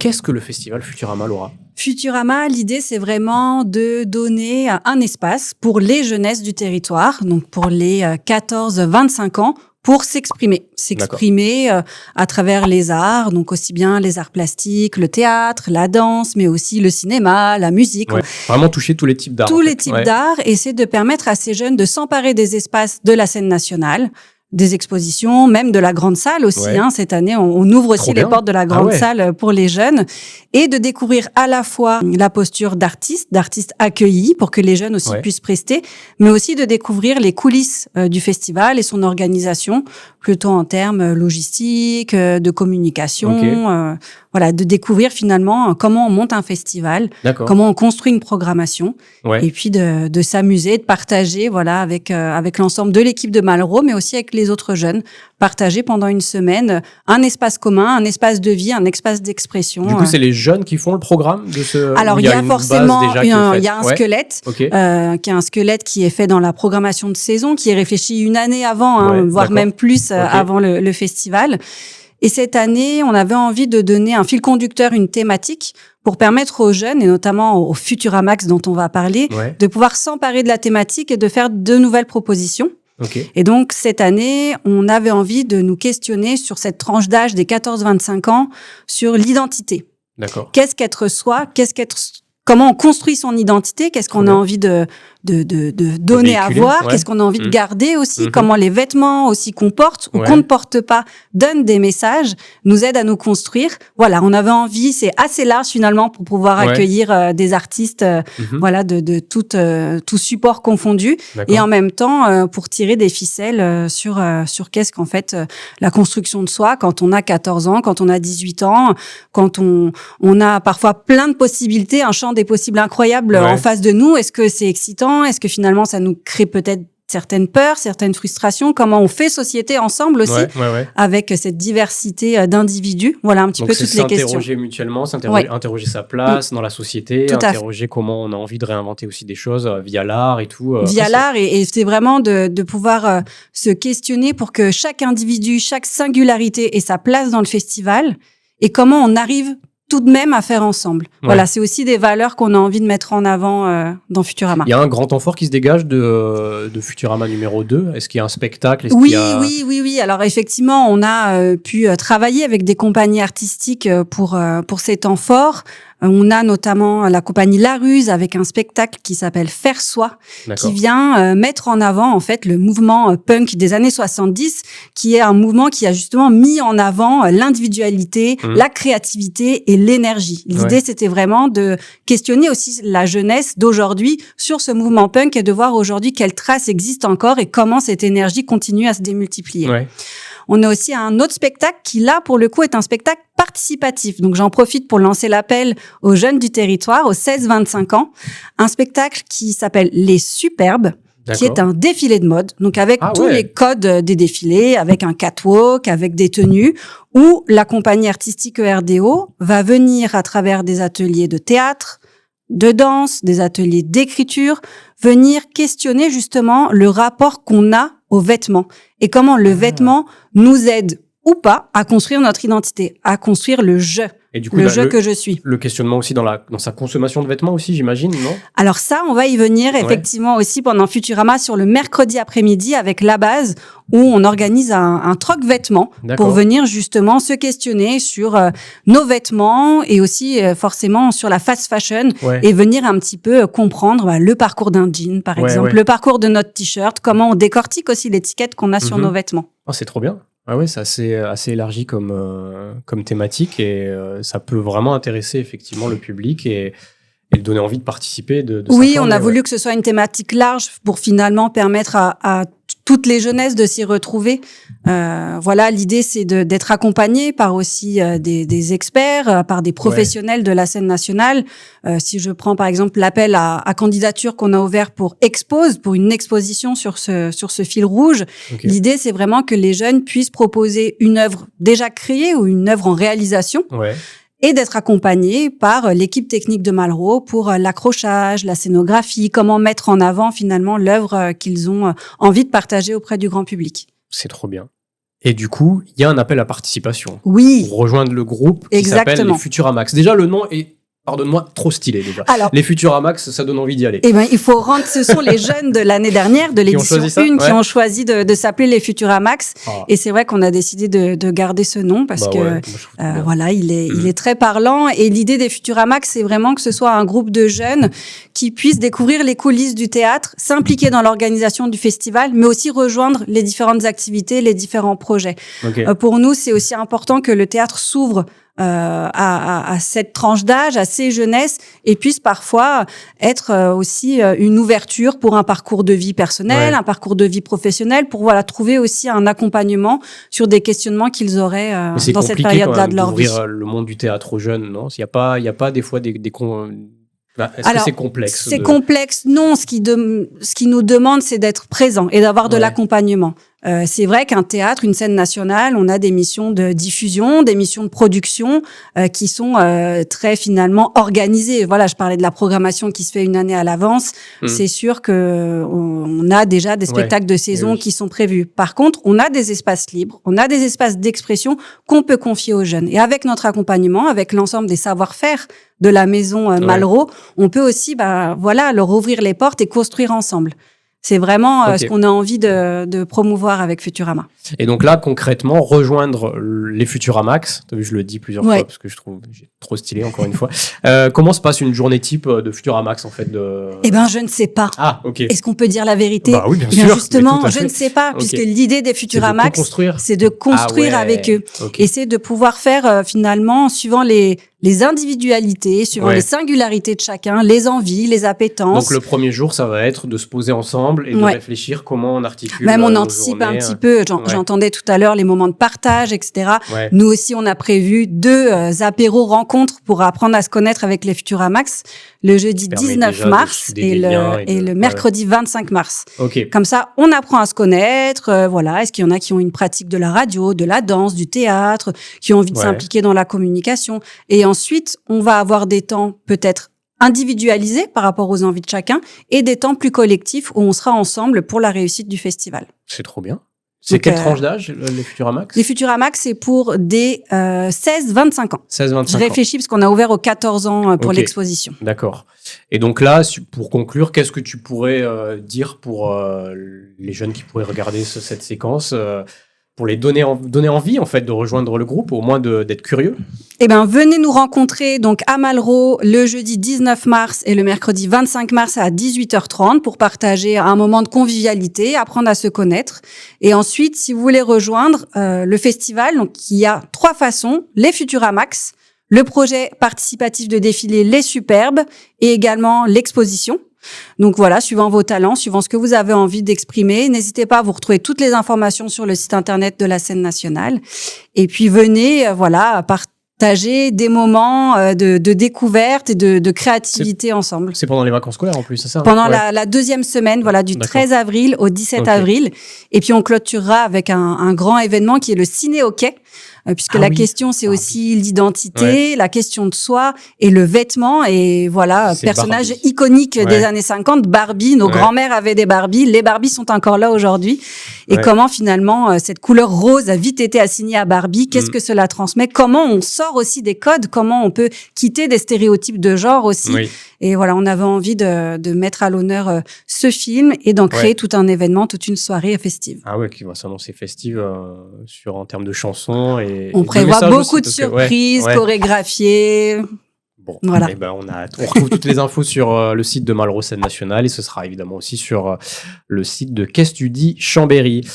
qu'est-ce que le festival Futurama, Laura? Futurama, l'idée, c'est vraiment de donner un espace pour les jeunesses du territoire, donc pour les 14-25 ans, pour s'exprimer à travers les arts, donc aussi bien les arts plastiques, le théâtre, la danse, mais aussi le cinéma, la musique. Ouais, vraiment toucher tous les types d'arts. Tous les types d'arts, et c'est de permettre à ces jeunes de s'emparer des espaces de la scène nationale, des expositions, même de la grande salle aussi. Ouais. Cette année, on ouvre aussi les portes de la grande salle pour les jeunes, et de découvrir à la fois la posture d'artistes accueillis pour que les jeunes aussi puissent prester, mais aussi de découvrir les coulisses du festival et son organisation, plutôt en termes logistiques, de communication, voilà, de découvrir finalement comment on monte un festival, comment on construit une programmation, et puis de s'amuser, de partager, voilà, avec l'ensemble de l'équipe de Malraux, mais aussi avec les autres jeunes, partager pendant une semaine un espace commun, un espace de vie, un espace d'expression. Du coup, c'est les jeunes qui font le programme de ce... Alors, il y a forcément il y a un squelette, qui est un squelette qui est fait dans la programmation de saison, qui est réfléchi une année avant, voire même plus avant le festival. Et cette année, on avait envie de donner un fil conducteur, une thématique, pour permettre aux jeunes, et notamment aux Futuramax dont on va parler, de pouvoir s'emparer de la thématique et de faire de nouvelles propositions. Et donc, cette année, on avait envie de nous questionner sur cette tranche d'âge des 14-25 ans, sur l'identité. Qu'est-ce qu'être soi? Comment on construit son identité? Qu'est-ce qu'on a envie de donner à voir? Qu'est-ce qu'on a envie de garder aussi? Comment les vêtements aussi qu'on porte ou qu'on ne porte pas donnent des messages, nous aident à nous construire. Voilà, on avait envie, c'est assez large finalement pour pouvoir accueillir des artistes, voilà, de tout support confondu, et en même temps pour tirer des ficelles sur qu'est-ce qu'en fait la construction de soi quand on a 14 ans, quand on a 18 ans, quand on a parfois plein de possibilités, un champ des possibles incroyables en face de nous. Est-ce que c'est excitant? Est-ce que finalement ça nous crée peut-être certaines peurs, certaines frustrations? Comment on fait société ensemble aussi avec cette diversité d'individus? Voilà un petit peu toutes les questions. S'interroger mutuellement, interroger sa place dans la société, interroger comment on a envie de réinventer aussi des choses via l'art et tout. Via l'art, et c'est vraiment de pouvoir se questionner pour que chaque individu, chaque singularité ait sa place dans le festival, et comment on arrive tout de même à faire ensemble. Voilà, c'est aussi des valeurs qu'on a envie de mettre en avant dans Futurama. Il y a un grand temps fort qui se dégage de Futurama numéro 2. Est-ce qu'il y a un spectacle? Oui. Alors effectivement, on a pu travailler avec des compagnies artistiques pour ces temps forts. On a notamment la compagnie La Ruse avec un spectacle qui s'appelle Faire Soi, qui vient mettre en avant en fait le mouvement punk des années 70, qui est un mouvement qui a justement mis en avant l'individualité, la créativité et l'énergie. L'idée, c'était vraiment de questionner aussi la jeunesse d'aujourd'hui sur ce mouvement punk et de voir aujourd'hui quelles traces existent encore et comment cette énergie continue à se démultiplier. On a aussi un autre spectacle qui, là, pour le coup, est un spectacle participatif. Donc, j'en profite pour lancer l'appel aux jeunes du territoire, aux 16-25 ans. Un spectacle qui s'appelle Les Superbes, qui est un défilé de mode. Donc, avec tous les codes des défilés, avec un catwalk, avec des tenues, où la compagnie artistique ERDO va venir à travers des ateliers de théâtre, de danse, des ateliers d'écriture, venir questionner justement le rapport qu'on a aux vêtements et comment le vêtement nous aide ou pas à construire notre identité, à construire le je. Et du coup, que je suis. Le questionnement aussi dans sa consommation de vêtements aussi, j'imagine, non? Alors ça, on va y venir effectivement aussi pendant Futurama sur le mercredi après-midi avec La Base, où on organise un troc vêtements pour venir justement se questionner sur nos vêtements et aussi forcément sur la fast fashion et venir un petit peu comprendre le parcours d'un jean, par exemple, le parcours de notre t-shirt, comment on décortique aussi l'étiquette qu'on a sur nos vêtements. Oh, c'est trop bien. Ah ouais, c'est assez élargi comme thématique, et ça peut vraiment intéresser effectivement le public et le donner envie de participer. Oui, on a voulu que ce soit une thématique large pour finalement permettre à toutes les jeunesses de s'y retrouver. Voilà, l'idée, c'est d'être accompagné par aussi des experts, par des professionnels de la scène nationale. Si je prends par exemple l'appel à candidature qu'on a ouvert pour Expose, pour une exposition sur ce fil rouge, l'idée, c'est vraiment que les jeunes puissent proposer une œuvre déjà créée ou une œuvre en réalisation. Et d'être accompagné par l'équipe technique de Malraux pour l'accrochage, la scénographie, comment mettre en avant finalement l'œuvre qu'ils ont envie de partager auprès du grand public. C'est trop bien. Et du coup, il y a un appel à participation. Oui. Pour rejoindre le groupe qui s'appelle les Futuramax. Déjà, le nom est, pardonne-moi, trop stylé déjà. Alors, les Futuramax, ça donne envie d'y aller. Eh ben, il faut rendre, ce sont les jeunes de l'année dernière, de l'édition 1, qui ont choisi de s'appeler les Futuramax. Et c'est vrai qu'on a décidé de garder ce nom parce que, voilà, il est très parlant. Et l'idée des Futuramax, c'est vraiment que ce soit un groupe de jeunes qui puissent découvrir les coulisses du théâtre, s'impliquer dans l'organisation du festival, mais aussi rejoindre les différentes activités, les différents projets. Pour nous, c'est aussi important que le théâtre s'ouvre à cette tranche d'âge, à ces jeunesses, et puisse parfois être aussi une ouverture pour un parcours de vie personnel, un parcours de vie professionnelle, pour trouver aussi un accompagnement sur des questionnements qu'ils auraient dans cette période-là de leur vie. C'est compliqué d'ouvrir le monde du théâtre aux jeunes, non ? Il y a pas des fois est-ce que c'est complexe ? C'est complexe, non. Ce qui nous demande, c'est d'être présent et d'avoir de l'accompagnement. C'est vrai qu'un théâtre, une scène nationale, on a des missions de diffusion, des missions de production qui sont très finalement organisées. Voilà, je parlais de la programmation qui se fait une année à l'avance. C'est sûr que on a déjà des spectacles de saison qui sont prévus. Par contre, on a des espaces libres, on a des espaces d'expression qu'on peut confier aux jeunes. Et avec notre accompagnement, avec l'ensemble des savoir-faire de la maison Malraux, on peut aussi leur ouvrir les portes et construire ensemble. C'est vraiment ce qu'on a envie de promouvoir avec Futurama. Et donc là, concrètement, rejoindre les Futuramax, t'as vu, je le dis plusieurs fois parce que je trouve trop stylé, encore une fois. Comment se passe une journée type de Futuramax, en fait Eh ben, je ne sais pas. Ah, ok. Est-ce qu'on peut dire la vérité ? Oui, bien sûr. Justement, je ne sais pas, puisque l'idée des Futuramax, c'est de construire avec eux. Et c'est de pouvoir faire, finalement, suivant les individualités, suivant les singularités de chacun, les envies, les appétences. Donc le premier jour, ça va être de se poser ensemble et de réfléchir comment on articule. Même on anticipe un petit peu. J'entendais tout à l'heure les moments de partage, etc. Nous aussi, on a prévu 2 apéros rencontres pour apprendre à se connaître avec les Futuramax, le jeudi 19 mars et le mercredi 25 mars. Comme ça, on apprend à se connaître. Est-ce qu'il y en a qui ont une pratique de la radio, de la danse, du théâtre, qui ont envie de s'impliquer dans la communication. Et ensuite, on va avoir des temps peut-être individualisés par rapport aux envies de chacun et des temps plus collectifs où on sera ensemble pour la réussite du festival. C'est trop bien. C'est quelle tranche d'âge, les Futuramax ? Les Futuramax, c'est pour des 16-25 ans. 16-25 ans. Je réfléchis parce qu'on a ouvert aux 14 ans pour l'exposition. D'accord. Et donc là, pour conclure, qu'est-ce que tu pourrais dire pour les jeunes qui pourraient regarder cette séquence pour les donner envie, en fait, de rejoindre le groupe, au moins d'être curieux? Eh bien, venez nous rencontrer donc à Malraux le jeudi 19 mars et le mercredi 25 mars à 18h30 pour partager un moment de convivialité, apprendre à se connaître. Et ensuite, si vous voulez rejoindre le festival, donc il y a 3 façons, les Futuramax, le projet participatif de défilé Les Superbes et également l'exposition. Donc voilà, suivant vos talents, suivant ce que vous avez envie d'exprimer, n'hésitez pas à vous retrouver toutes les informations sur le site internet de la scène nationale. Et puis venez, partager des moments de découverte et de créativité ensemble. C'est pendant les vacances scolaires en plus, c'est ça ? Pendant la 2e semaine, du 13 avril au 17 avril. Et puis on clôturera avec un grand événement qui est le Ciné au Quai. Puisque la question, c'est aussi l'identité, la question de soi et le vêtement. Et voilà, personnage iconique des années 50, Barbie. Nos grands-mères avaient des Barbies. Les Barbies sont encore là aujourd'hui. Et comment finalement cette couleur rose a vite été assignée à Barbie. Qu'est-ce que cela transmet? Comment on sort aussi des codes? Comment on peut quitter des stéréotypes de genre aussi? Et voilà, on avait envie de mettre à l'honneur ce film et d'en créer tout un événement, toute une soirée festive. Ah ouais, qui va s'annoncer festive en termes de chansons. On prévoit beaucoup de surprises, chorégraphiées. Bon, voilà. Et ben on retrouve toutes les infos sur le site de Malraux Scène Nationale et ce sera évidemment aussi sur le site de Qu'est-ce tu dis Chambéry.